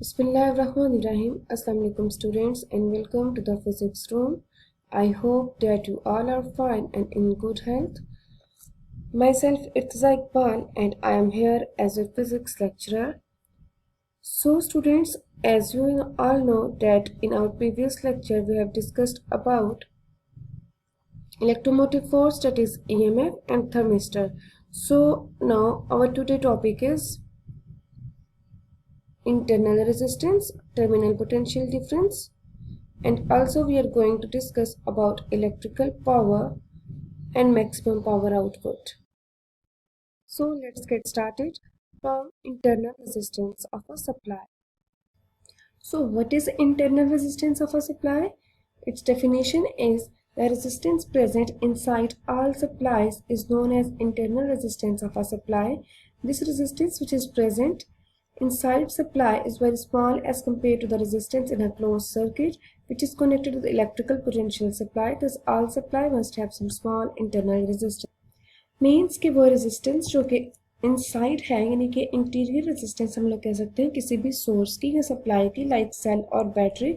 Bismillahirrahmanirrahim. Assalamu alaikum students and welcome to the physics room. I hope that you all are fine and in good health. Myself Irtiza Iqbal and I am here as a physics lecturer. So students, as you all know that in our previous lecture we have discussed about electromotive force, that is EMF, and thermistor. So now our today topic is internal resistance, terminal potential difference, and also we are going to discuss about electrical power and maximum power output. So let's get started from internal resistance of a supply. So what is internal resistance of a supply? Its definition is the resistance present inside all supplies is known as internal resistance of a supply. This resistance which is present inside supply is very small as compared to the resistance in a closed circuit which is connected to the electrical potential supply. Thus all supply must have some small internal resistance. Means कि वो resistance जो कि inside है यानी कि interior resistance हम लोग कह सकते हैं किसी भी सोर्स की या सप्लाई की, लाइक सेल और बैटरी।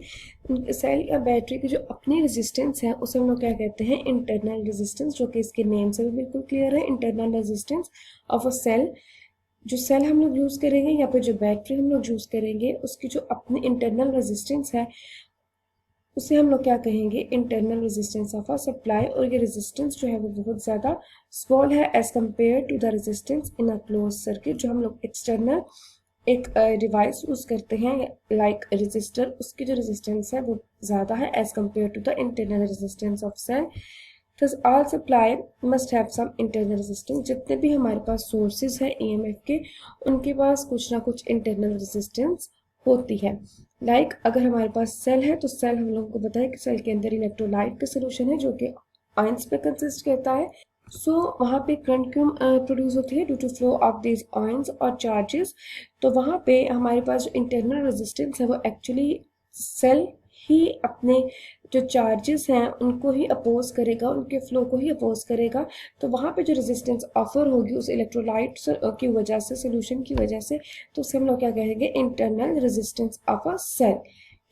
सेल या बैटरी की जो अपनी रेजिस्टेंस है उसे हम लोग क्या कहते हैं, इंटरनल रेजिस्टेंस, जो कि इसके नेम से भी बिल्कुल क्लियर है। Internal resistance of a cell, जो सेल हम लोग यूज़ करेंगे या फिर जो बैटरी हम लोग यूज़ करेंगे उसकी जो अपनी इंटरनल रेजिस्टेंस है उसे हम लोग क्या कहेंगे, internal resistance of a supply. और ये रेजिस्टेंस जो है वो बहुत ज़्यादा स्मॉल है as compare to the resistance in a close circuit. जो हम लोग एक्सटर्नल एक डिवाइस यूज़ करते हैं लाइक रजिस्टर, उसकी जो रेजिस्टेंस है वो ज़्यादा है as compare to the internal resistance of cell. Thus all supply must have some internal resistance। जितने भी हमारे पास सोर्सेज हैं EMF के, उनके पास कुछ ना कुछ इंटरनल रेजिस्टेंस होती है। लाइक अगर हमारे पास सेल है तो सेल हम लोगों को पता है कि सेल के अंदर इलेक्ट्रोलाइट का सोल्यूशन है जो कि आयंस पे कंसिस्ट करता है। सो वहाँ पे करंट क्यों प्रोड्यूस होती है, due to flow of this ions और चार्जेस। तो वहाँ पे हमारे पास जो इंटरनल रेजिस्टेंस है वो एक्चुअली सेल ही अपने जो चार्जेस हैं उनको ही अपोज करेगा, उनके फ्लो को ही अपोज करेगा। तो वहाँ पे जो रेजिस्टेंस ऑफर होगी उस इलेक्ट्रोलाइट की वजह से, सोल्यूशन की वजह से, तो उसे हम लोग क्या कहेंगे, internal resistance of a cell.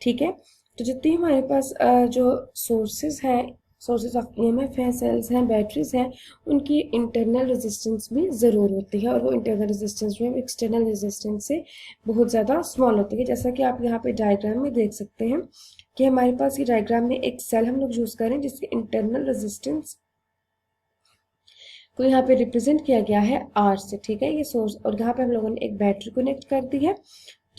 ठीक है, तो जितनी हमारे पास जो सोर्सेज हैं, सोर्सेज ऑफ EMF हैं, सेल्स हैं, बैटरीज हैं, उनकी इंटरनल रेजिस्टेंस भी ज़रूर होती है। और वो इंटरनल रेजिस्टेंस जो है एक्सटर्नल रेजिस्टेंस से बहुत ज़्यादा स्मॉल होती है। जैसा कि आप यहाँ पे डायग्राम में देख सकते हैं कि हमारे पास ये डायग्राम में एक सेल हम लोग यूज़ करें जिसकी इंटरनल रेजिस्टेंस को यहाँ पे रिप्रेजेंट किया गया है R से। ठीक है, ये सोर्स, और यहाँ पे हम लोगों ने एक बैटरी कनेक्ट कर दी है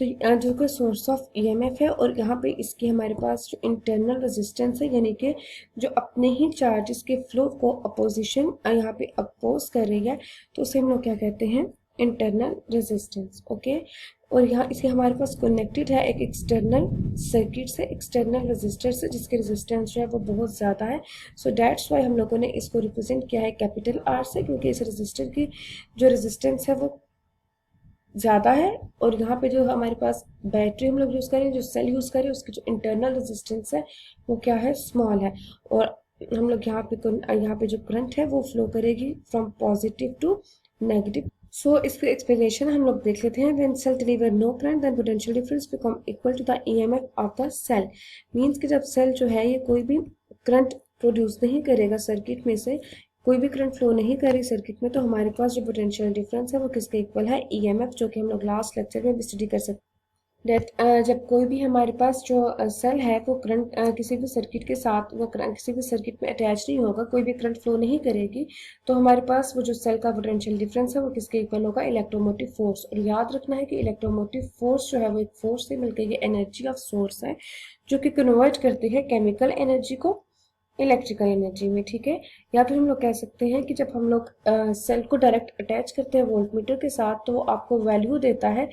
तो जो कि सोर्स ऑफ EMF है। और यहाँ पे इसकी हमारे पास जो इंटरनल रेजिस्टेंस है यानी कि जो अपने ही चार्जेस के फ्लो को अपोजिशन यहाँ पे अपोज कर रही है, तो उसे हम लोग क्या कहते हैं, इंटरनल रेजिस्टेंस। ओके, और यहाँ इसे हमारे पास कनेक्टेड है एक एक्सटर्नल सर्किट से, एक्सटर्नल रेजिस्टर से, जिसकी रेजिस्टेंस जो है वो बहुत ज़्यादा है। सो दैट्स वाई हम लोगों ने इसको रिप्रेजेंट किया है कैपिटल R से, क्योंकि इस रेजिस्टर की जो रेजिस्टेंस है वो ज़्यादा है। और यहाँ पे जो हमारे पास बैटरी हम लोग यूज़ करें, जो सेल यूज़ करें, उसकी जो इंटरनल रेजिस्टेंस है वो क्या है, स्मॉल है। और हम लोग यहाँ पे जो करंट है वो फ्लो करेगी from positive to negative. So इसकी एक्सप्लेनेशन हम लोग देख लेते हैं। When cell deliver no current then potential difference become equal to the EMF of the cell. Means कि जब सेल जो है ये कोई भी करंट प्रोड्यूस नहीं करेगा सर्किट में से, कोई भी करंट फ्लो नहीं कर रही सर्किट में, तो हमारे पास जो पोटेंशियल डिफरेंस है वो किसके इक्वल है, EMF, जो कि हम लोग लास्ट लेक्चर में भी स्टडी कर सकते हैं। डेट जब कोई भी हमारे पास जो सेल है वो करंट किसी भी सर्किट के साथ या किसी भी सर्किट में अटैच नहीं होगा, कोई भी करंट फ्लो नहीं करेगी, तो हमारे पास वो जो सेल का पोटेंशियल डिफरेंस है वो किसके इक्वल होगा, इलेक्ट्रोमोटिव फोर्स। और याद रखना है कि इलेक्ट्रोमोटिव फोर्स जो है वो एक फोर्स से मिलकर ये एनर्जी ऑफ सोर्स है जो कि कन्वर्ट करती है केमिकल एनर्जी को इलेक्ट्रिकल एनर्जी में। ठीक है, या फिर हम लोग कह सकते हैं कि जब हम लोग सेल को डायरेक्ट अटैच करते हैं वोल्टमीटर के साथ तो वो आपको वैल्यू देता है।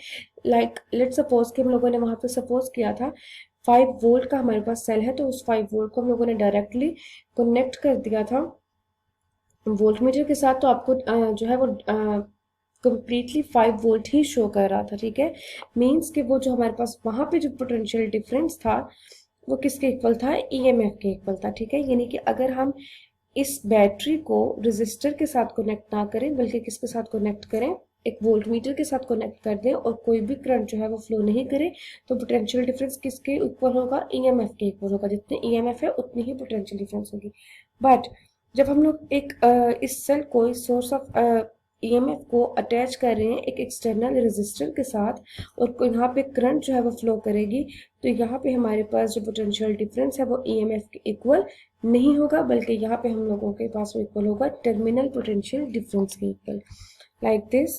लाइक लेट सपोज कि हम लोगों ने वहाँ पे सपोज किया था 5 वोल्ट का हमारे पास सेल है, तो उस 5 वोल्ट को हम लोगों ने डायरेक्टली कनेक्ट कर दिया था वोल्टमीटर के साथ, तो आपको जो है वो कंप्लीटली 5 वोल्ट ही शो कर रहा था। ठीक है, मीन्स कि वो जो हमारे पास वहाँ पे जो पोटेंशियल डिफरेंस था वो किसके इक्वल था, EMF के इक्वल था। ठीक है, यानी कि अगर हम इस बैटरी को रेजिस्टर के साथ कनेक्ट ना करें बल्कि किसके साथ कनेक्ट करें, एक वोल्ट मीटर के साथ कनेक्ट कर दें और कोई भी करंट जो है वो फ्लो नहीं करे, तो पोटेंशियल डिफरेंस किसके इक्वल होगा? ईएमएफ के इक्वल होगा। जितने ईएमएफ है उतनी ही पोटेंशियल डिफरेंस होगी। बट जब हम लोग एक इस सेल को, इस सोर्स ऑफ ईएमएफ को अटैच कर रहे हैं एक एक्सटर्नल रेजिस्टर के साथ, और यहाँ पे करंट जो है वो फ्लो करेगी, तो यहाँ पे हमारे पास जो पोटेंशियल डिफरेंस है वो ईएमएफ के इक्वल नहीं होगा, बल्कि यहाँ पे हम लोगों के पास वो इक्वल होगा टर्मिनल पोटेंशियल डिफरेंस के equal. Like this,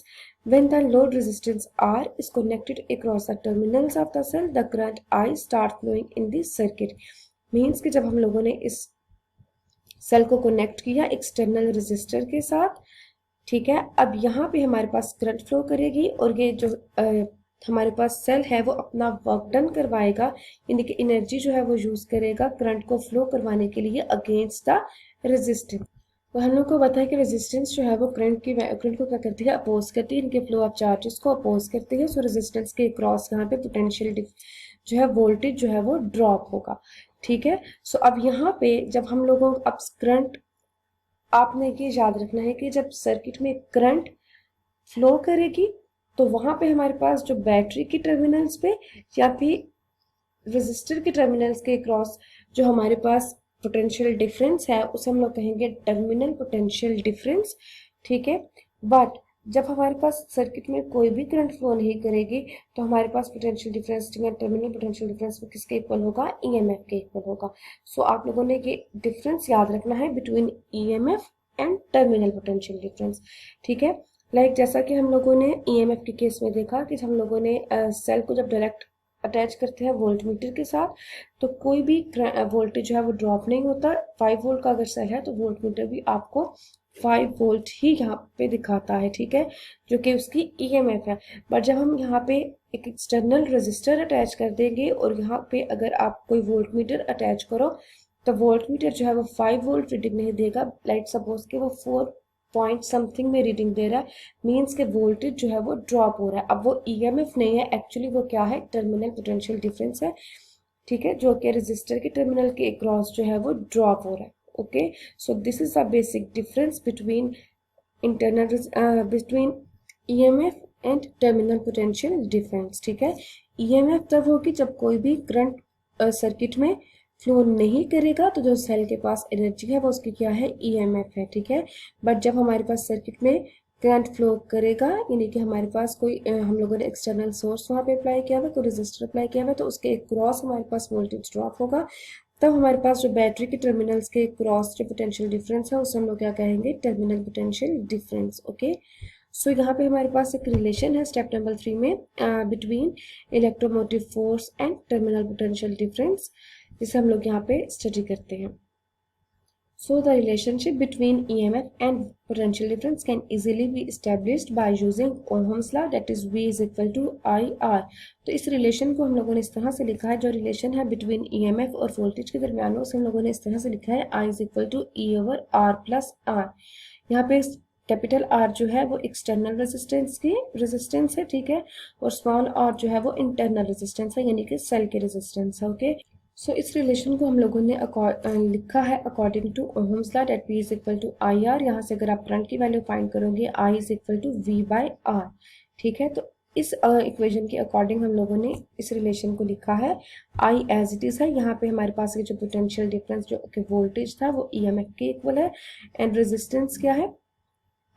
when the load resistance R is connected across the terminals of the cell, the current I start flowing in the circuit. Means कि जब हम लोगों ने इस सेल को कनेक्ट किया एक्सटर्नल रेजिस्टर के साथ, ठीक है, अब यहाँ पे हमारे पास करंट फ्लो करेगी और ये जो हमारे पास सेल है वो अपना वर्क डन करवाएगा, यानी कि एनर्जी जो है वो यूज करेगा करंट को फ्लो करवाने के लिए अगेंस्ट द रेजिस्टेंस। तो हम लोग को पता है कि रेजिस्टेंस जो है वो करंट को क्या करती है? अपोज करती है, इनके फ्लो ऑफ चार्जेस को अपोज करती है। सो रेजिस्टेंस के क्रॉस यहाँ पे पोटेंशियल जो है वोल्टेज जो है वो ड्रॉप होगा, ठीक है। सो अब यहाँ पे जब हम लोगों अब करंट, आपने ये याद रखना है कि जब सर्किट में करंट फ्लो करेगी तो वहां पे हमारे पास जो बैटरी की टर्मिनल्स पे या फिर रेजिस्टर के टर्मिनल्स के क्रॉस जो हमारे पास पोटेंशियल डिफरेंस है उसे हम लोग कहेंगे टर्मिनल पोटेंशियल डिफरेंस, ठीक है। बट जब हमारे पास सर्किट में कोई भी करंट फ्लो नहीं करेगी तो हमारे पास potential difference, terminal potential difference किसके इक्वल होगा? ईएमएफ के इक्वल होगा। सो आप लोगों ने ये डिफरेंस याद रखना है between EMF and terminal potential difference, ठीक है। लाइक जैसा कि हम लोगों ने ईएमएफ के केस में देखा कि हम लोगों ने सेल को जब डायरेक्ट अटैच करते हैं वोल्ट मीटर के साथ तो कोई भी वोल्टेज जो है वो ड्रॉप नहीं होता। 5 वोल्ट का अगर सेल है तो वोल्ट मीटर भी आपको 5 वोल्ट ही यहाँ पे दिखाता है, ठीक है, जो कि उसकी ईएमएफ है। बट जब हम यहाँ पे एक एक्सटर्नल रेजिस्टर अटैच कर देंगे और यहाँ पे अगर आप कोई वोल्ट मीटर अटैच करो तो वोल्ट मीटर जो है वो 5 वोल्ट रीडिंग नहीं देगा। लाइक सपोज के वो 4 पॉइंट समथिंग में रीडिंग दे रहा है, मीन्स के वोल्टेज जो है वो ड्रॉप हो रहा है। अब वो ईएमएफ नहीं है, एक्चुअली वो क्या है? टर्मिनल पोटेंशियल डिफरेंस है, ठीक है, जो कि रेजिस्टर के टर्मिनल के अक्रॉस जो है वो ड्रॉप हो रहा है। Okay, so this is the basic difference between between EMF and terminal potential difference, ठीक है। ईएमएफ तब होगी जब कोई भी करंट सर्किट में फ्लो नहीं करेगा, तो जो सेल के पास एनर्जी है वो उसकी क्या है? ईएमएफ है, ठीक है। बट जब हमारे पास सर्किट में करंट फ्लो करेगा, यानी कि हमारे पास कोई हम लोगों ने एक्सटर्नल सोर्स वहाँ पे अप्लाई किया हुआ, कोई रेजिस्टर अप्लाई किया हुआ, तो उसके क्रॉस हमारे पास वोल्टेज ड्रॉप होगा। तब हमारे पास जो बैटरी के टर्मिनल्स के क्रॉस जो पोटेंशियल डिफरेंस है उसे हम लोग क्या कहेंगे? Terminal potential difference. Okay, so यहाँ पे हमारे पास एक रिलेशन है स्टेप नंबर 3 में between electromotive force and terminal potential difference, जिसे हम लोग यहाँ पे स्टडी करते हैं। So the relationship between EMF and potential difference can easily be established by using Ohm's law, that is V is equal to IR। तो इस relation को हम लोगों ने इस तरह से लिखा है, जो रिलेशन है बिटवीन EMF और वोल्टेज के दरमियान उसे हम लोगों ने इस तरह से लिखा है I is equal to E over R plus R। यहाँ पे कैपिटल R जो है वो एक्सटर्नल रेजिस्टेंस है, ठीक है, और स्मॉल r जो है वो इंटरनल रेजिस्टेंस है, यानी कि सेल के रेजिस्टेंस है। ओके, सो इस रिलेशन को हम लोगों ने लिखा है according to Ohm's law, that V is equal to I R. यहाँ से अगर आप करंट की वैल्यू फाइंड करोगे I is equal to V by R, ठीक है। तो इस इक्वेशन के अकॉर्डिंग हम लोगों ने इस रिलेशन को लिखा है I एज इट इज है। यहाँ पे हमारे पास ये जो पोटेंशियल डिफरेंस जो कि वोल्टेज था वो EMF के इक्वल है, एंड रेजिस्टेंस क्या है?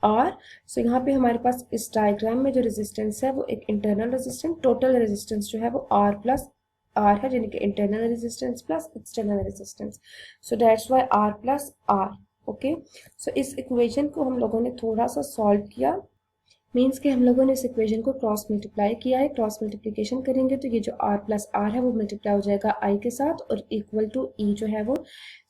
R। सो यहाँ पे हमारे पास इस डायग्राम में जो रेजिस्टेंस है वो एक इंटरनल रेजिस्टेंस, टोटल रेजिस्टेंस जो है वो R प्लस R है, यानी कि internal resistance plus external resistance. So that's why R plus R। Okay, so इस इक्वेशन को हम लोगों ने थोड़ा सा सॉल्व किया, मीन्स कि हम लोगों ने इस इक्वेशन को क्रॉस मल्टीप्लाई किया है। क्रॉस मल्टीप्लिकेशन करेंगे तो ये जो R प्लस R है वो मल्टीप्लाई हो जाएगा I के साथ, और इक्वल टू E जो है वो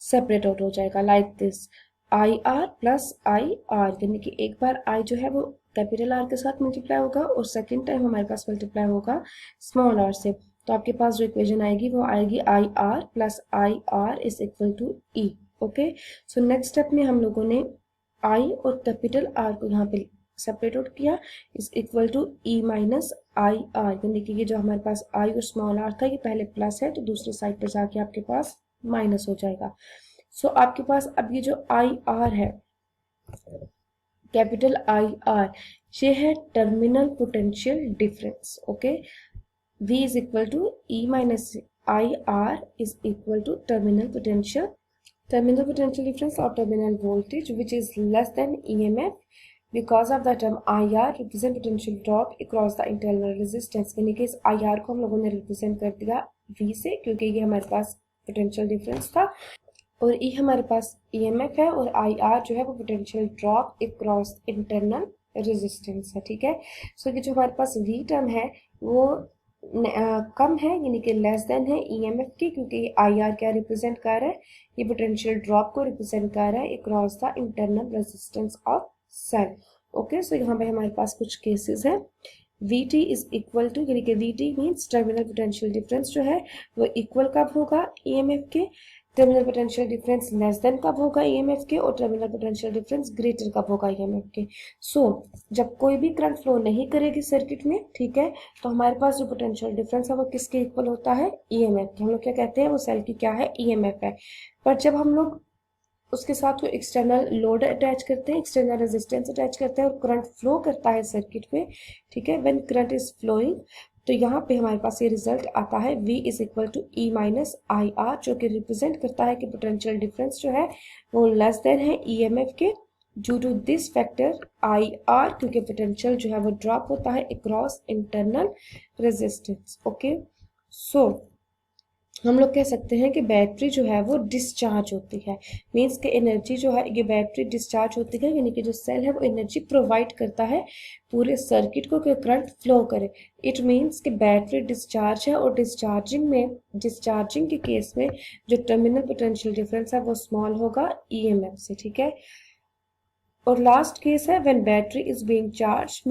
सेपरेट आउट हो जाएगा, like this I R plus I R, यानी कि एक बार I जो है वो कैपिटल R के साथ मल्टीप्लाई होगा और सेकेंड टाइम हमारे पास मल्टीप्लाई होगा स्मॉल r से। तो आपके पास जो इक्वेशन आएगी वो आएगी I R plus I R is equal to E. Okay, so next step में हम लोगों ने I और कैपिटल R को यहाँ पे सेपरेट आउट किया, is equal to E minus I R, यानी कि ये जो हमारे पास I और स्मॉल r था ये पहले प्लस है तो दूसरी साइड पर जाके आपके पास माइनस हो जाएगा। सो आपके पास अब ये जो आई आर है, कैपिटल आई आर, ये है terminal potential difference. Okay, V is equal to E minus IR is equal to terminal potential difference or terminal voltage which is less than EMF because of the term IR represent potential drop across the internal resistance। यानी कि इस IR को हम लोगों ने represent कर दिया V से, क्योंकि ये हमारे पास पोटेंशियल डिफरेंस था, और E हमारे पास EMF है, और IR जो है वो potential drop across internal resistance है। ठीक है, सो ये जो हमारे पास V टर्म है वो कम है, यानी कि लेस देन है EMF की, क्योंकि IR क्या रिप्रेजेंट कर रहा है, ये पोटेंशियल ड्रॉप को रिप्रेजेंट कर रहा है across the internal resistance of cell. Okay, so यहाँ पे हमारे पास कुछ केसेस हैं। VT इज इक्वल टू, यानी कि VT means terminal potential difference जो है वो इक्वल कब होगा EMF के, terminal potential difference less than कब होगा EMF के, और टर्मिनल पोटेंशियल डिफरेंस ग्रेटर कब होगा EMF के। सो जब कोई भी करंट फ्लो नहीं करेगी सर्किट में, ठीक है, तो हमारे पास जो पोटेंशियल डिफरेंस है वो किसके इक्वल होता है, EMF के। हम लोग क्या कहते हैं, वो सेल की क्या है, EMF है। पर जब हम लोग उसके साथ कोई एक्सटर्नल लोड अटैच करते हैं, एक्सटर्नल रेजिस्टेंस अटैच करते हैं और करंट फ्लो करता है सर्किट में, ठीक है, व्हेन करंट इज फ्लोइंग, तो यहाँ पे हमारे पास ये रिजल्ट आता है V is equal to E minus IR, जो कि रिप्रेजेंट करता है कि पोटेंशियल डिफरेंस जो है वो लेस देन है EMF के, due to this factor IR, क्योंकि पोटेंशियल जो है वो ड्रॉप होता है across internal resistance. Okay, so हम लोग कह सकते हैं कि बैटरी जो है वो डिस्चार्ज होती है, मीन्स कि एनर्जी जो है ये बैटरी डिस्चार्ज होती है, यानी कि जो सेल है वो एनर्जी प्रोवाइड करता है पूरे सर्किट को कि करंट फ्लो करे। इट मीन्स कि बैटरी डिस्चार्ज है, और डिस्चार्जिंग के केस में जो टर्मिनल पोटेंशियल डिफरेंस है वो स्मॉल होगा EMF से। ठीक है, और लास्ट केस है when battery is being charge,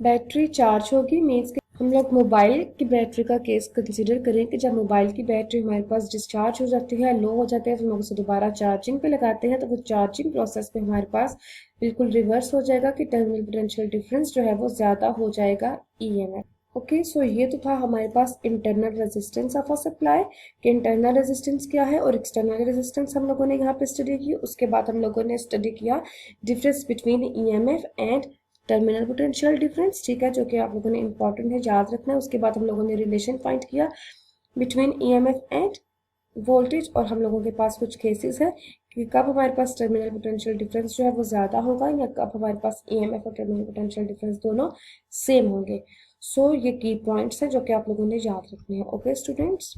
battery charge होगी, मीन्स हम लोग मोबाइल की बैटरी का केस कंसीडर करें कि जब मोबाइल की बैटरी हमारे पास डिस्चार्ज हो जाती है, लो हो जाती है, तो हम लोग उसे दोबारा चार्जिंग पे लगाते हैं, तो वो चार्जिंग प्रोसेस में हमारे पास बिल्कुल रिवर्स हो जाएगा कि टर्मिनल पोटेंशियल डिफरेंस जो है वो ज़्यादा हो जाएगा EMF। ओके, सो ये तो था हमारे पास internal resistance of a supply, कि इंटरनल रेजिस्टेंस क्या है और एक्सटर्नल रेजिस्टेंस हम लोगों ने यहाँ पे स्टडी की। उसके बाद हम लोगों ने स्टडी किया difference between EMF and terminal potential difference, ठीक है, जो कि आप लोगों ने इंपॉर्टेंट है, याद रखना है। उसके बाद हम लोगों ने रिलेशन फाइंड किया बिटवीन EMF एंड वोल्टेज, और हम लोगों के पास कुछ केसेस है कि कब हमारे पास टर्मिनल पोटेंशियल डिफरेंस जो है वो ज़्यादा होगा, या कब हमारे पास EMF और टर्मिनल पोटेंशियल डिफरेंस दोनों सेम होंगे। सो ये की पॉइंट्स हैं जो कि आप लोगों ने याद रखने हैं। Okay students.